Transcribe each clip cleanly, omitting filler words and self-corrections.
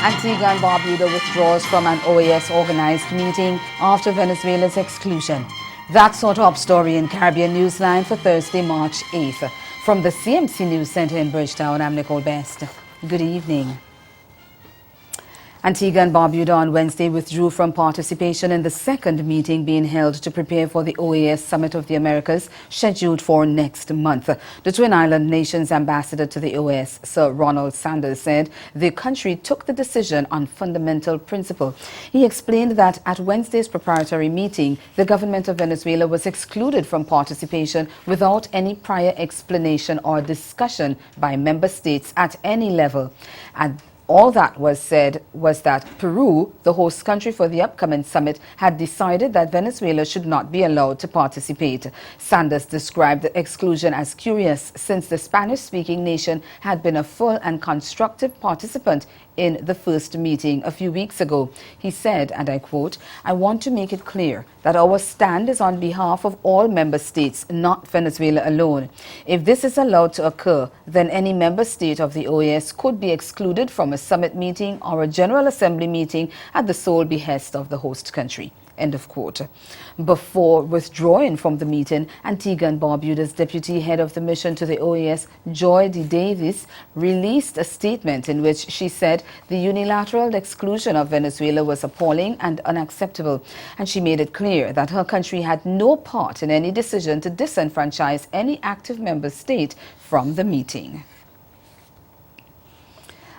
Antigua and Barbuda withdraws from an OAS-organized meeting after Venezuela's exclusion. That's our top story in Caribbean Newsline for Thursday, March 8th. From the CMC News Center in Bridgetown, I'm Nicole Best. Good evening. Antigua and Barbuda on Wednesday withdrew from participation in the second meeting being held to prepare for the OAS Summit of the Americas scheduled for next month. The Twin Island nation's ambassador to the OAS, Sir Ronald Sanders, said the country took the decision on fundamental principle. He explained that at Wednesday's preparatory meeting, the government of Venezuela was excluded from participation without any prior explanation or discussion by member states at any level. And all that was said was that Peru, the host country for the upcoming summit, had decided that Venezuela should not be allowed to participate. Sanders described the exclusion as curious since the Spanish-speaking nation had been a full and constructive participant in the first meeting a few weeks ago. He said, and I quote, "I want to make it clear that our stand is on behalf of all member states, not Venezuela alone. If this is allowed to occur, then any member state of the OAS could be excluded from a summit meeting or a General Assembly meeting at the sole behest of the host country." End of quote. Before withdrawing from the meeting, Antigua and Barbuda's deputy head of the mission to the OAS, Joy D. Davis, released a statement in which she said the unilateral exclusion of Venezuela was appalling and unacceptable. And she made it clear that her country had no part in any decision to disenfranchise any active member state from the meeting.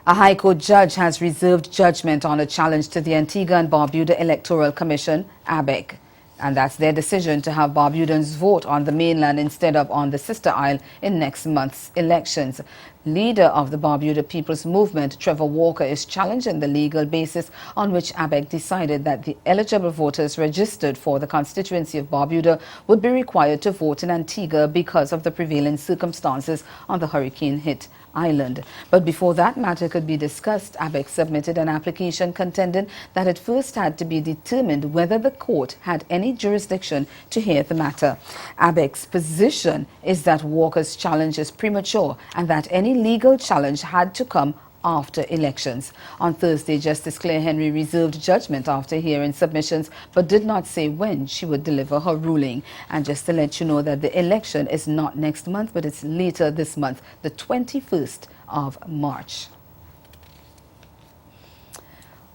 A High Court judge has reserved judgment on a challenge to the Antigua and Barbuda Electoral Commission, ABEC. And that's their decision to have Barbudans vote on the mainland instead of on the sister isle in next month's elections. Leader of the Barbuda People's Movement, Trevor Walker, is challenging the legal basis on which ABEC decided that the eligible voters registered for the constituency of Barbuda would be required to vote in Antigua because of the prevailing circumstances on the hurricane-hit island. But before that matter could be discussed, ABEC submitted an application contending that it first had to be determined whether the court had any jurisdiction to hear the matter. ABEC's position is that Walker's challenge is premature and that any legal challenge had to come after elections. On Thursday, Justice Claire Henry reserved judgment after hearing submissions, but did not say when she would deliver her ruling. And just to let you know that the election is not next month, but it's later this month, the 21st of March.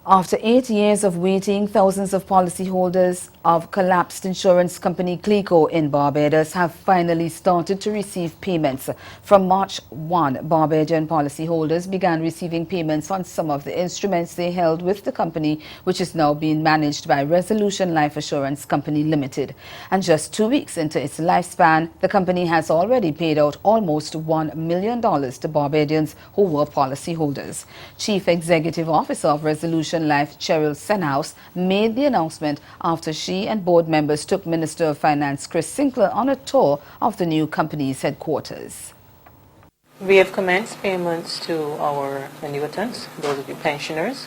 After 8 years of waiting, thousands of policyholders of collapsed insurance company Clico in Barbados have finally started to receive payments. From March 1, Barbadian policyholders began receiving payments on some of the instruments they held with the company, which is now being managed by Resolution Life Assurance Company Limited. And just 2 weeks into its lifespan, the company has already paid out almost $1 million to Barbadians who were policyholders. Chief Executive Officer of Resolution Life, Cheryl Senhouse, made the announcement after she and board members took Minister of Finance Chris Sinclair on a tour of the new company's headquarters. We have commenced payments to our annuitants, those of you pensioners.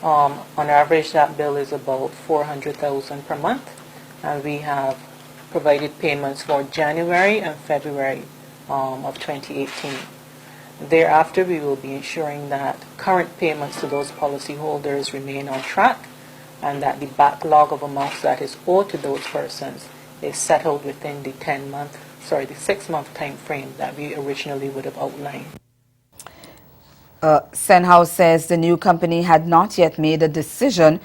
On average, that bill is about $400,000 per month, and we have provided payments for January and February of 2018. Thereafter, we will be ensuring that current payments to those policyholders remain on track and that the backlog of amounts that is owed to those persons is settled within the 6-month time frame that we originally would have outlined. Senhouse says the new company had not yet made a decision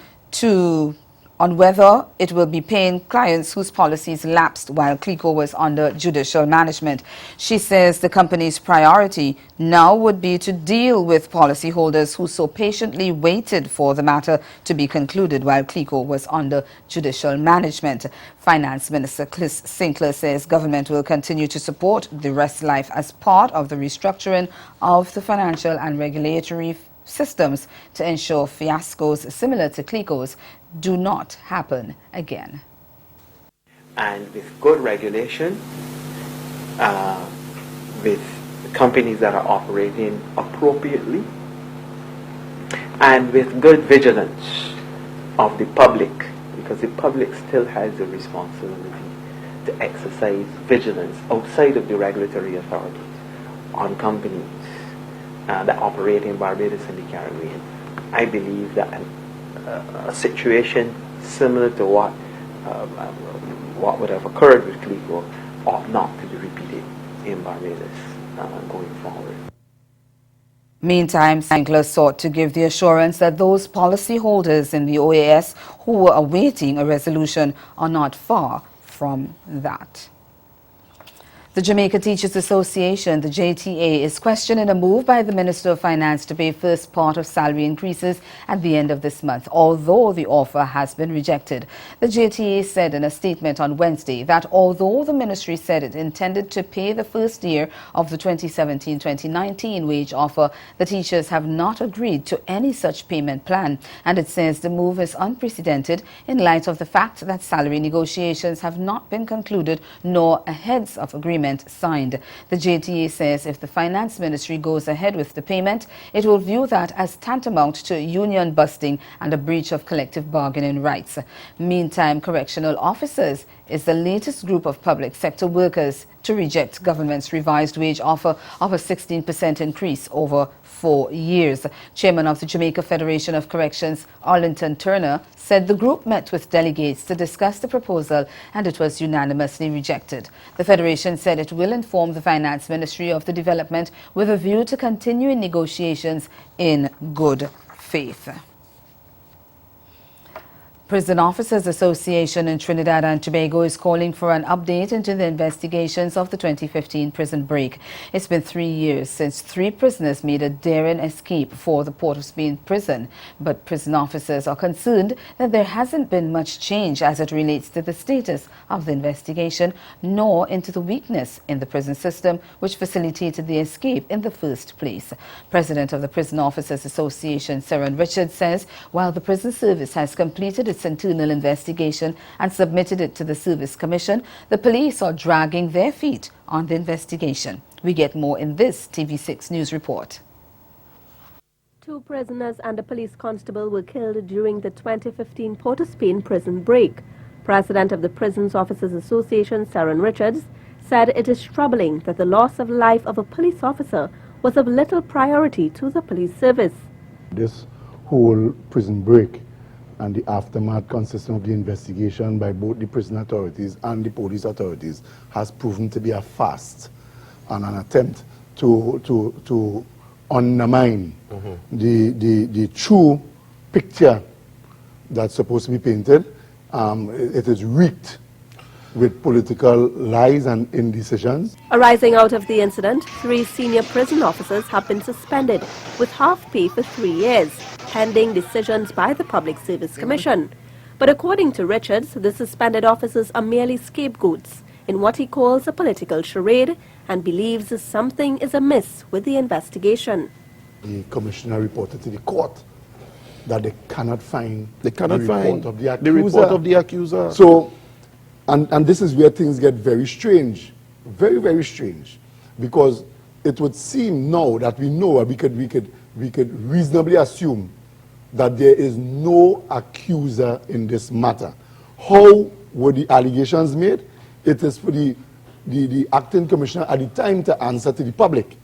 on whether it will be paying clients whose policies lapsed while CLICO was under judicial management. She says the company's priority now would be to deal with policyholders who so patiently waited for the matter to be concluded while CLICO was under judicial management. Finance Minister Chris Sinclair says government will continue to support the Restlife as part of the restructuring of the financial and regulatory systems to ensure fiascos similar to CLICO's do not happen again. And with good regulation, with companies that are operating appropriately, and with good vigilance of the public, because the public still has a responsibility to exercise vigilance outside of the regulatory authorities on companies that operate in Barbados and the Caribbean. I believe that a situation similar to what would have occurred with CLICO ought not to be repeated in Barbados going forward. Meantime, Sinclair sought to give the assurance that those policyholders in the OAS who were awaiting a resolution are not far from that. The Jamaica Teachers Association, the JTA, is questioning a move by the Minister of Finance to pay first part of salary increases at the end of this month, although the offer has been rejected. The JTA said in a statement on Wednesday that although the ministry said it intended to pay the first year of the 2017-2019 wage offer, the teachers have not agreed to any such payment plan, and it says the move is unprecedented in light of the fact that salary negotiations have not been concluded nor a heads of agreement signed. The JTA says if the Finance Ministry goes ahead with the payment, it will view that as tantamount to union busting and a breach of collective bargaining rights. Meantime, correctional officers is the latest group of public sector workers to reject government's revised wage offer of a 16% increase over 4 years. Chairman of the Jamaica Federation of Corrections, Arlington Turner, said the group met with delegates to discuss the proposal and it was unanimously rejected. The Federation said it will inform the Finance Ministry of the development with a view to continuing negotiations in good faith. Prison Officers Association in Trinidad and Tobago is calling for an update into the investigations of the 2015 prison break. It's been 3 years since 3 prisoners made a daring escape for the Port of Spain prison, but prison officers are concerned that there hasn't been much change as it relates to the status of the investigation, nor into the weakness in the prison system which facilitated the escape in the first place. President of the Prison Officers Association, Sharon Richards, says while the prison service has completed its internal investigation and submitted it to the Service Commission, the police are dragging their feet on the investigation. We get more in this TV6 News report. 2 prisoners and a police constable were killed during the 2015 Port of Spain prison break. President of the Prisons Officers Association, Sharon Richards, said it is troubling that the loss of life of a police officer was of little priority to the police service. This whole prison break and the aftermath consistent of the investigation by both the prison authorities and the police authorities has proven to be a farce and an attempt to undermine the true picture that's supposed to be painted. It is reeked with political lies and indecisions. Arising out of the incident, 3 senior prison officers have been suspended with half pay for 3 years, pending decisions by the Public Service Commission. But according to Richards, the suspended officers are merely scapegoats in what he calls a political charade and believes something is amiss with the investigation. The commissioner reported to the court that they cannot find the report of the accuser. So, and this is where things get very strange, very, very strange, because it would seem now that we know, we could reasonably assume that there is no accuser in this matter. How were the allegations made? It is for the acting commissioner at the time to answer to the public.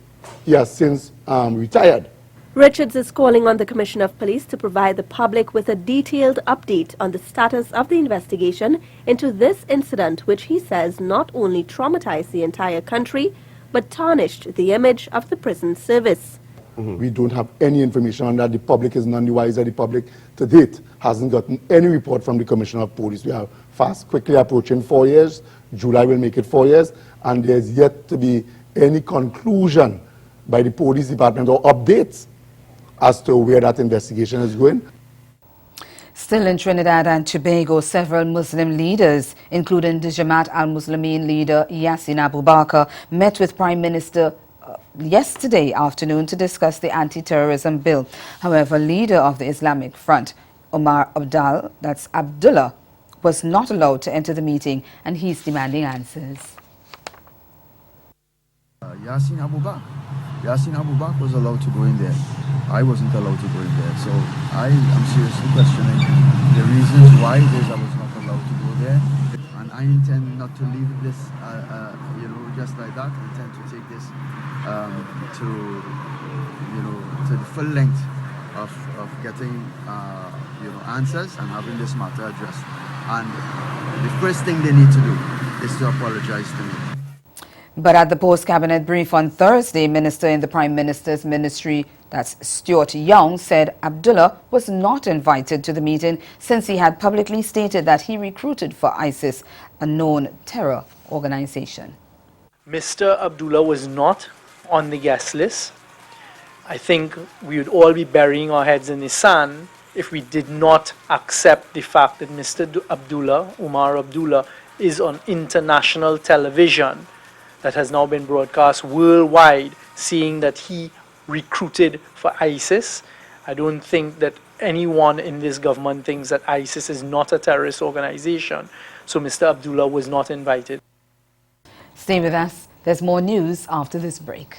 He has since retired. Richards is calling on the Commissioner of Police to provide the public with a detailed update on the status of the investigation into this incident, which he says not only traumatized the entire country, but tarnished the image of the prison service. We don't have any information on that. The public is none the wiser. The public, to date, hasn't gotten any report from the Commissioner of Police. We are quickly approaching 4 years. July will make it 4 years, and there's yet to be any conclusion by the police department or updates as to where that investigation is going. Still in Trinidad and Tobago, several Muslim leaders, including the Jamaat al-Muslimin leader Yassin Abu Bakr, met with Prime Minister yesterday afternoon to discuss the anti-terrorism bill. However, leader of the Islamic Front, Abdullah, was not allowed to enter the meeting, and he's demanding answers. Yassin Abu Bakr was allowed to go in there. I wasn't allowed to go in there. So I am seriously questioning the reasons why I was not allowed to go there. And I intend not to leave this, just like that. I intend to take this to the full length of getting, answers and having this matter addressed. And the first thing they need to do is to apologize to me. But at the post-cabinet brief on Thursday, Minister in the Prime Minister's ministry, that's Stuart Young, said Abdullah was not invited to the meeting since he had publicly stated that he recruited for ISIS, a known terror organization. Mr. Abdullah was not on the guest list. I think we would all be burying our heads in the sand if we did not accept the fact that Mr. Umar Abdullah, is on international television that has now been broadcast worldwide, seeing that he recruited for ISIS. I don't think that anyone in this government thinks that ISIS is not a terrorist organization. So Mr. Abdullah was not invited. Stay with us. There's more news after this break.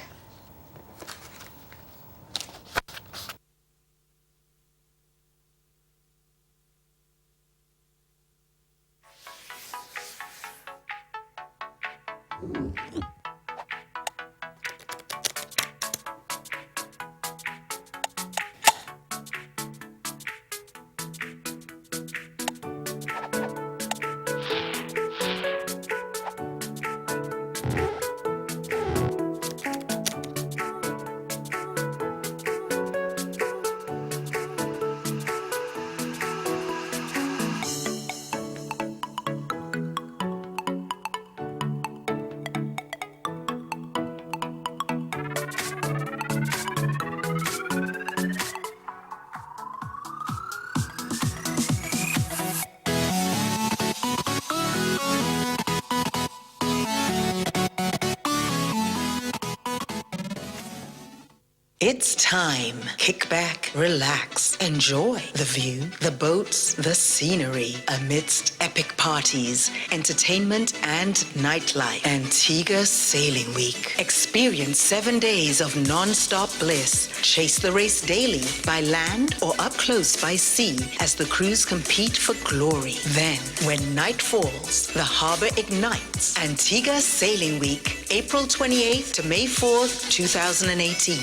It's time. Kick back, relax, enjoy the view, the boats, the scenery amidst epic parties, entertainment and nightlife. Antigua Sailing Week. Experience 7 days of non-stop bliss. Chase the race daily by land or up close by sea as the crews compete for glory. Then, when night falls, the harbor ignites. Antigua Sailing Week, April 28th to May 4th, 2018.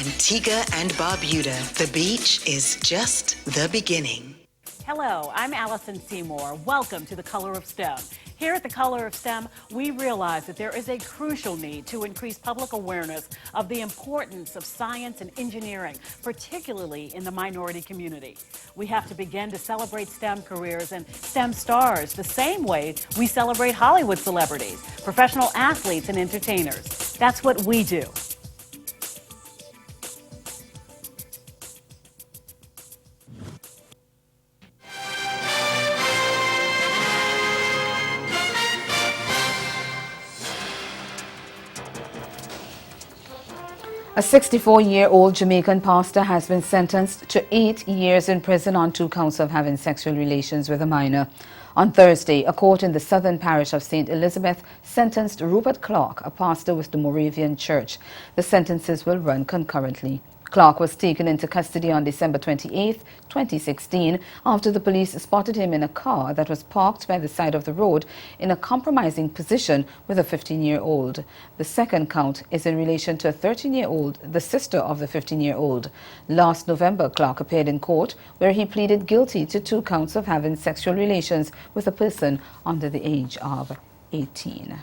Antigua and Barbuda. The beach is just the beginning. Hello, I'm Allison Seymour. Welcome to The Color of STEM. Here at The Color of STEM, we realize that there is a crucial need to increase public awareness of the importance of science and engineering, particularly in the minority community. We have to begin to celebrate STEM careers and STEM stars the same way we celebrate Hollywood celebrities, professional athletes, and entertainers. That's what we do. A 64-year-old Jamaican pastor has been sentenced to 8 years in prison on 2 counts of having sexual relations with a minor. On Thursday, a court in the southern parish of St. Elizabeth sentenced Rupert Clark, a pastor with the Moravian Church. The sentences will run concurrently. Clark was taken into custody on December 28, 2016, after the police spotted him in a car that was parked by the side of the road in a compromising position with a 15-year-old. The second count is in relation to a 13-year-old, the sister of the 15-year-old. Last November, Clark appeared in court where he pleaded guilty to 2 counts of having sexual relations with a person under the age of 18.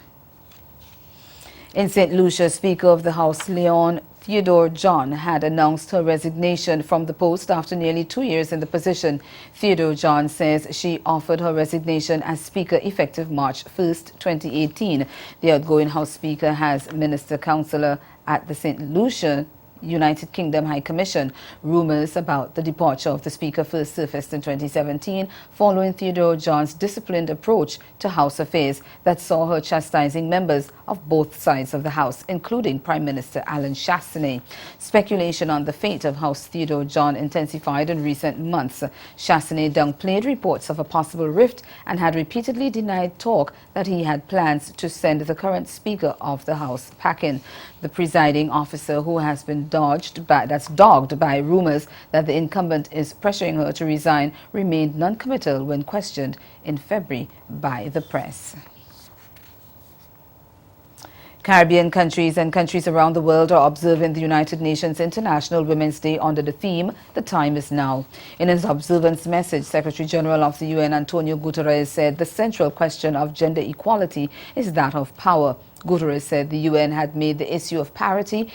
In St. Lucia, Speaker of the House Leon Theodore John had announced her resignation from the post after nearly 2 years in the position. Theodore John says she offered her resignation as Speaker effective March 1st, 2018. The outgoing House Speaker has Minister Councillor at the St. Lucia United Kingdom High Commission. Rumors about the departure of the Speaker first surfaced in 2017 following Theodore John's disciplined approach to House affairs that saw her chastising members of both sides of the House, including Prime Minister Alan Chastanet. Speculation on the fate of House Theodore John intensified in recent months. Chastanet downplayed reports of a possible rift and had repeatedly denied talk that he had plans to send the current Speaker of the House packing. The presiding officer, who has been dogged by rumors that the incumbent is pressuring her to resign, remained non-committal when questioned in February by the press. Caribbean countries and countries around the world are observing the United Nations International Women's Day under the theme, "The Time is Now." In his observance message, Secretary General of the UN Antonio Guterres said the central question of gender equality is that of power. Guterres said the UN had made the issue of parity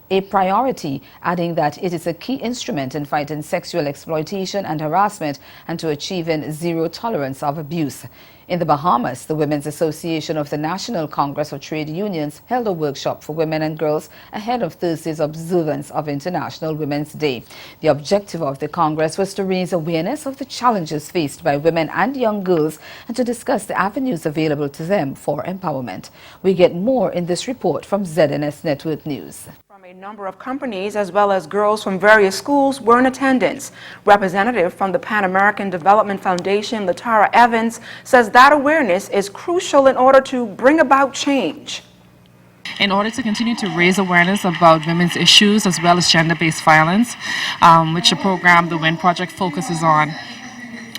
a priority, adding that it is a key instrument in fighting sexual exploitation and harassment and to achieving zero tolerance of abuse. In the Bahamas, the Women's Association of the National Congress of Trade Unions held a workshop for women and girls ahead of Thursday's observance of International Women's Day. The objective of the Congress was to raise awareness of the challenges faced by women and young girls and to discuss the avenues available to them for empowerment. We get more in this report from ZNS Network News. A number of companies as well as girls from various schools were in attendance. Representative from the Pan American Development Foundation, Latara Evans, says that awareness is crucial in order to bring about change. In order to continue to raise awareness about women's issues as well as gender-based violence, which the program, the WIN Project, focuses on,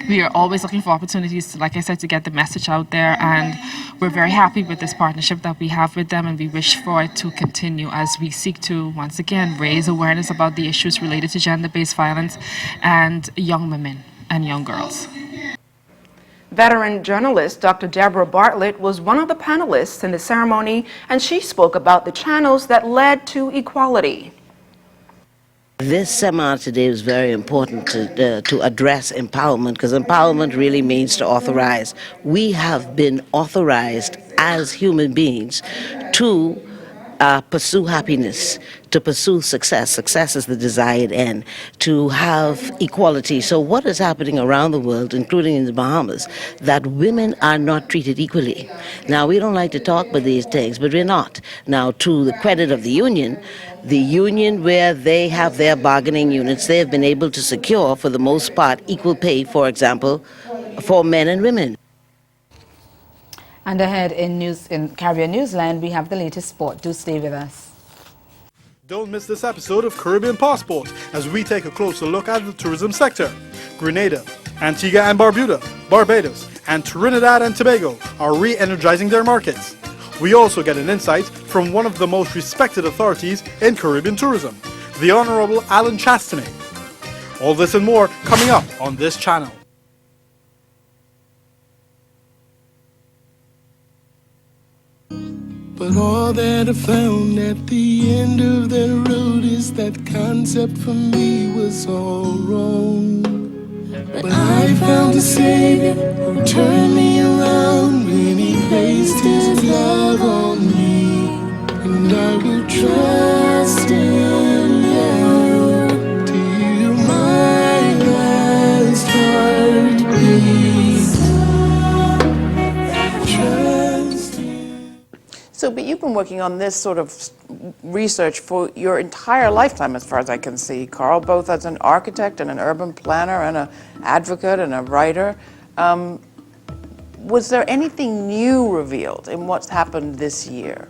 we are always looking for opportunities to, like I said, to get the message out there, and we're very happy with this partnership that we have with them, and we wish for it to continue as we seek to, once again, raise awareness about the issues related to gender-based violence and young women and young girls. Veteran journalist Dr. Deborah Bartlett was one of the panelists in the ceremony, and she spoke about the channels that led to equality. This seminar today is very important to address empowerment, because empowerment really means to authorize. We have been authorized as human beings to pursue happiness, to pursue success. Success is the desired end, to have equality. So what is happening around the world, including in the Bahamas, that women are not treated equally. Now, we don't like to talk about these things, but we're not. Now, to the credit of the union where they have their bargaining units, they have been able to secure, for the most part, equal pay, for example, for men and women. And ahead in Caribbean Newsline, we have the latest sport. Do stay with us. Don't miss this episode of Caribbean Passport as we take a closer look at the tourism sector. Grenada, Antigua and Barbuda, Barbados, and Trinidad and Tobago are re-energizing their markets. We also get an insight from one of the most respected authorities in Caribbean tourism, the Honorable Alan Chastanet. All this and more coming up on this channel. But all that I found at the end of that road is that concept for me was all wrong. But I found a Savior who turned me around when He placed His love on me. And I will trust in You till my last heartbeat. So, but you've been working on this sort of research for your entire lifetime, as far as I can see, Carl, both as an architect and an urban planner and an advocate and a writer. Was there anything new revealed in what's happened this year?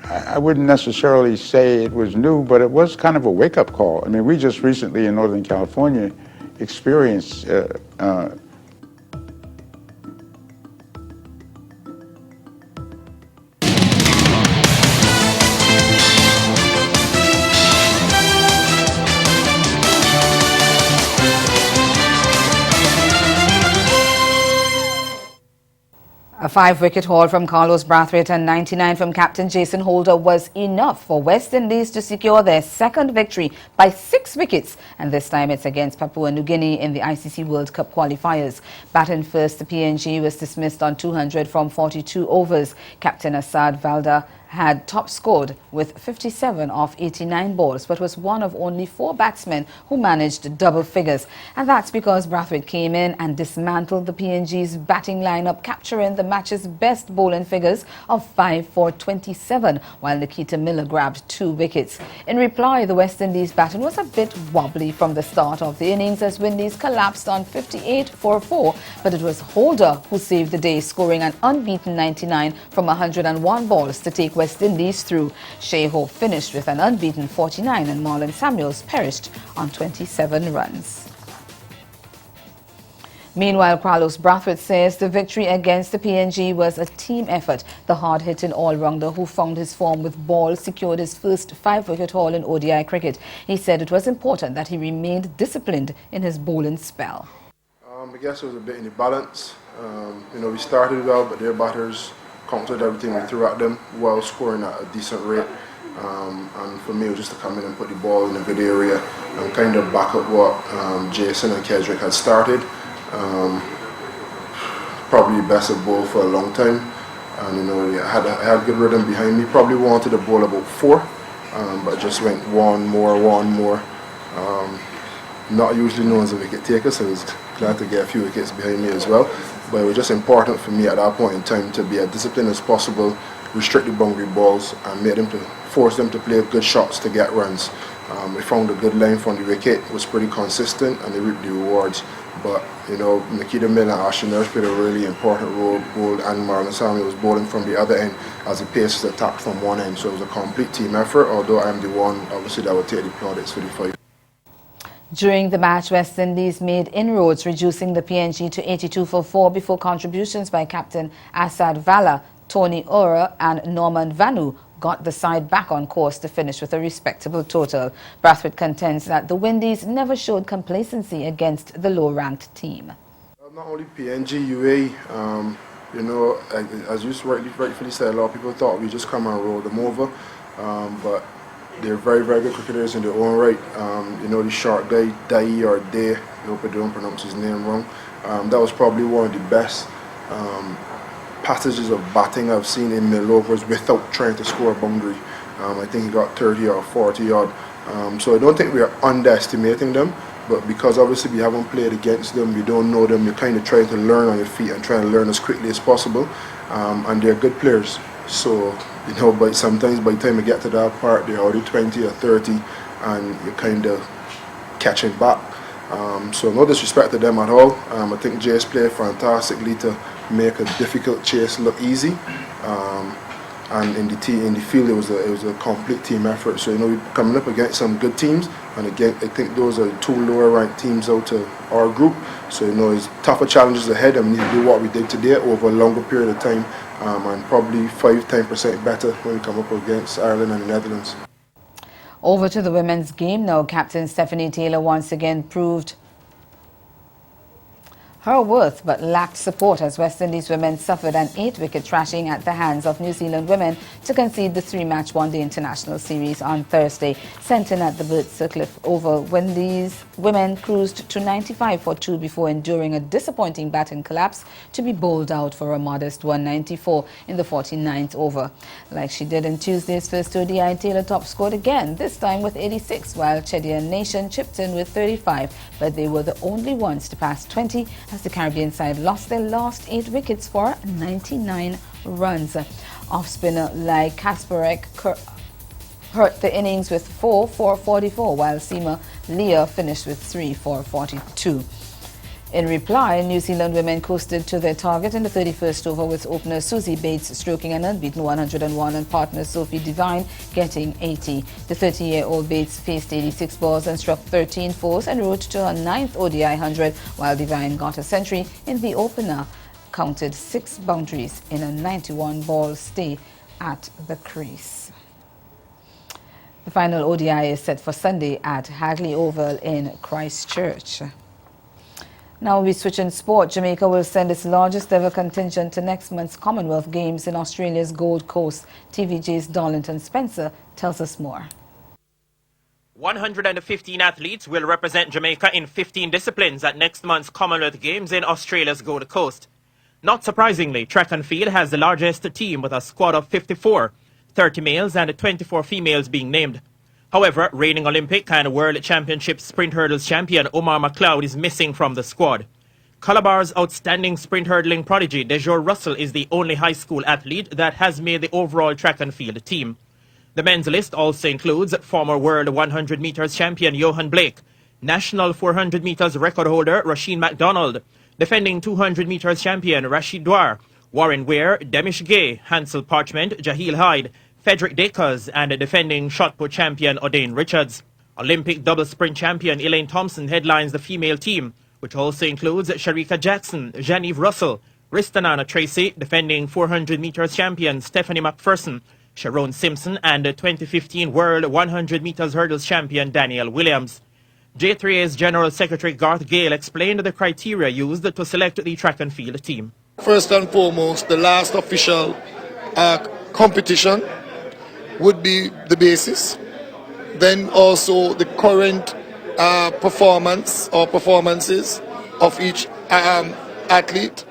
I wouldn't necessarily say it was new, but it was kind of a wake-up call. I mean, we just recently in Northern California experienced A 5-wicket haul from Carlos Brathwaite and 99 from captain Jason Holder was enough for West Indies to secure their second victory by 6 wickets, and this time it's against Papua New Guinea in the ICC World Cup qualifiers. Batting first, the PNG was dismissed on 200 from 42 overs. Captain Asad Valda had top scored with 57 off 89 balls, but was one of only 4 batsmen who managed double figures. And that's because Brathwaite came in and dismantled the PNG's batting lineup, capturing the match's best bowling figures of 5 for 27, while Nikita Miller grabbed 2 wickets. In reply, the West Indies batting was a bit wobbly from the start of the innings as Windies collapsed on 58 for 4, but it was Holder who saved the day, scoring an unbeaten 99 from 101 balls to take West Indies through. Shea Hope finished with an unbeaten 49 and Marlon Samuels perished on 27 runs. Meanwhile, Carlos Brathwaite says the victory against the PNG was a team effort. The hard-hitting all-rounder who found his form with ball secured his first 5-wicket haul in ODI cricket. He said it was important that he remained disciplined in his bowling spell. I guess it was a bit in the balance. We started well, but their batters countered everything we threw at them while scoring at a decent rate. And for me, it was just to come in and put the ball in a good area and kind of back up what Jason and Kedrick had started. Probably best of bowl for a long time, and I had good rhythm behind me. Probably wanted to bowl about 4, but just went one more. Not usually known as a wicket taker, so I was glad to get a few wickets behind me as well. But it was just important for me at that point in time to be as disciplined as possible, restrict the boundary balls, and force them to play good shots to get runs. We found a good line from the wicket, was pretty consistent, and they reaped the rewards. But Nikita Miller and Ashton Nurse played a really important role, and Marlon Samuel was bowling from the other end as the pace was attacked from one end. So it was a complete team effort, although I'm the one obviously that would take the plaudits for the fight. During the match, West Indies made inroads, reducing the PNG to 82 for 4 before contributions by captain Asad Vala, Tony Ora and Norman Vanu got the side back on course to finish with a respectable total. Brathwaite contends that the Windies never showed complacency against the low-ranked team. Not only PNG, UA, as you rightfully said, a lot of people thought we just come and roll them over, but they're very, very good cricketers in their own right. The short guy, Dai or Day, I hope I don't pronounce his name wrong, that was probably one of the best passages of batting I've seen in middle overs without trying to score a boundary. I think he got 30 or 40 odd. So I don't think we are underestimating them, but because obviously we haven't played against them, we don't know them, you're kind of trying to learn on your feet and trying to learn as quickly as possible. And they're good players. So, but sometimes by the time you get to that part, they're already 20 or 30 and you're kind of catching back. So no disrespect to them at all. I think Jace played fantastically to make a difficult chase look easy. And in the field, it was a complete team effort. So we're coming up against some good teams, and again, I think those are 2 lower-ranked teams out of our group. So it's tougher challenges ahead, and we need to do what we did today over a longer period of time, and probably 5-10% better when we come up against Ireland and the Netherlands. Over to the women's game now. Captain Stephanie Taylor once again proved her worth but lacked support as West Indies women suffered an 8-wicket thrashing at the hands of New Zealand women to concede the 3-match one-day international series on Thursday. Sent in at the Burt Sutcliffe Oval, Windies women cruised to 95 for 2 before enduring a disappointing batting collapse to be bowled out for a modest 194 in the 49th over. Like she did in Tuesday's first ODI, Taylor top scored again, this time with 86, while Chedian Nation chipped in with 35, but they were the only ones to pass 20 as the Caribbean side lost their last 8 wickets for 99 runs. Off-spinner like Kasparek hurt the innings with 4 for 44, while Seema Leah finished with 3 for 42. In reply, New Zealand women coasted to their target in the 31st over with opener Susie Bates stroking an unbeaten 101 and partner Sophie Devine getting 80. The 30-year-old Bates faced 86 balls and struck 13 fours and rode to her 9th ODI 100, while Devine got a century in the opener, counted 6 boundaries in a 91-ball stay at the crease. The final ODI is set for Sunday at Hagley Oval in Christchurch. Now we switch in sport. Jamaica will send its largest ever contingent to next month's Commonwealth Games in Australia's Gold Coast. TVJ's Darlington Spencer tells us more. 115 athletes will represent Jamaica in 15 disciplines at next month's Commonwealth Games in Australia's Gold Coast. Not surprisingly, track and field has the largest team with a squad of 54, 30 males and 24 females being named. However, reigning Olympic and World Championship sprint hurdles champion Omar McLeod is missing from the squad. Calabar's outstanding sprint hurdling prodigy Dejour Russell is the only high school athlete that has made the overall track and field team. The men's list also includes former world 100 meters champion Johan Blake, national 400 meters record holder Rasheen MacDonald, defending 200 meters champion Rashid Dwar, Warren Ware, Demish Gay, Hansel Parchment, Jahil Hyde, Frederick Dakers, and defending shot put champion O'Dane Richards. Olympic double sprint champion Elaine Thompson headlines the female team, which also includes Sharika Jackson, Genevieve Russell, Ristanana Tracy, defending 400 meters champion Stephanie McPherson, Sharon Simpson, and 2015 World 100 meters hurdles champion Danielle Williams. J3A's General Secretary Garth Gale explained the criteria used to select the track and field team. First and foremost, the last official competition would be the basis. Then also the current performance or performances of each athlete.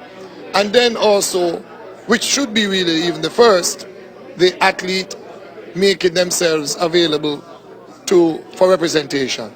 And then also, which should be really even the first, the athlete making themselves available for representation.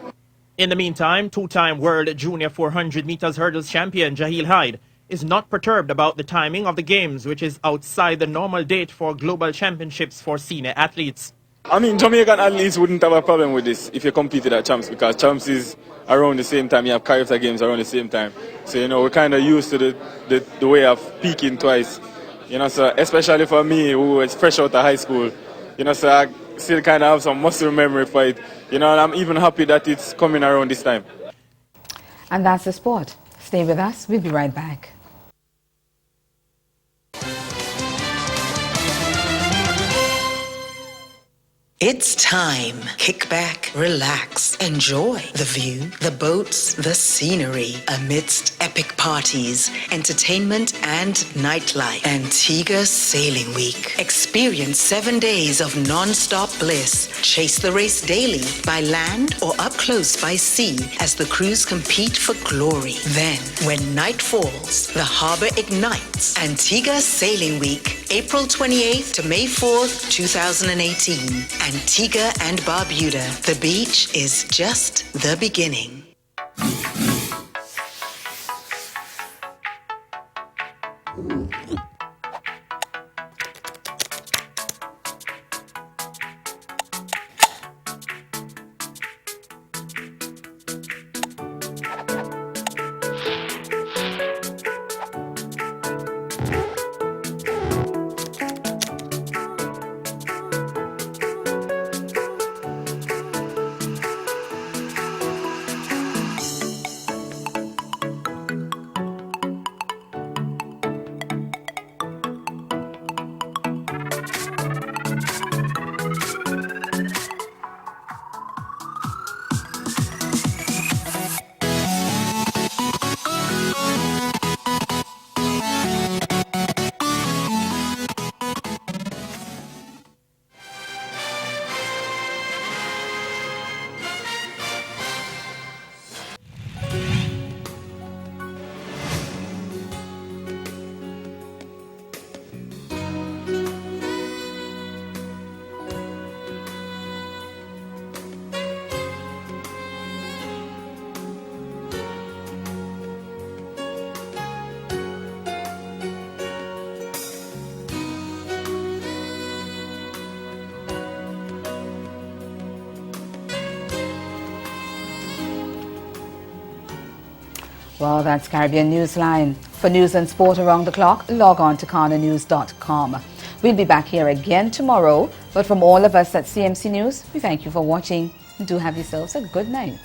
In the meantime, two-time World Junior 400 meters hurdles champion Jahil Hyde is not perturbed about the timing of the games, which is outside the normal date for global championships for senior athletes. I mean, Jamaican athletes wouldn't have a problem with this if you competed at Champs, because Champs is around the same time. You have Caribbean Games around the same time. So, you know, we're kind of used to the way of peaking twice. You know, so especially for me, who was fresh out of high school, you know, so I still kind of have some muscle memory for it. You know, and I'm even happy that it's coming around this time. And that's the sport. Stay with us. We'll be right back. It's time. Kick back, relax, enjoy the view, the boats, the scenery amidst epic parties, entertainment and nightlife. Antigua Sailing Week. Experience 7 days of non-stop bliss. Chase the race daily by land or up close by sea as the crews compete for glory. Then, when night falls, the harbor ignites. Antigua Sailing Week, April 28th to May 4th, 2018. Antigua and Barbuda. The beach is just the beginning. Well, that's Caribbean Newsline. For news and sport around the clock, log on to CanaNews.com. We'll be back here again tomorrow, but from all of us at CMC News, we thank you for watching. Do have yourselves a good night.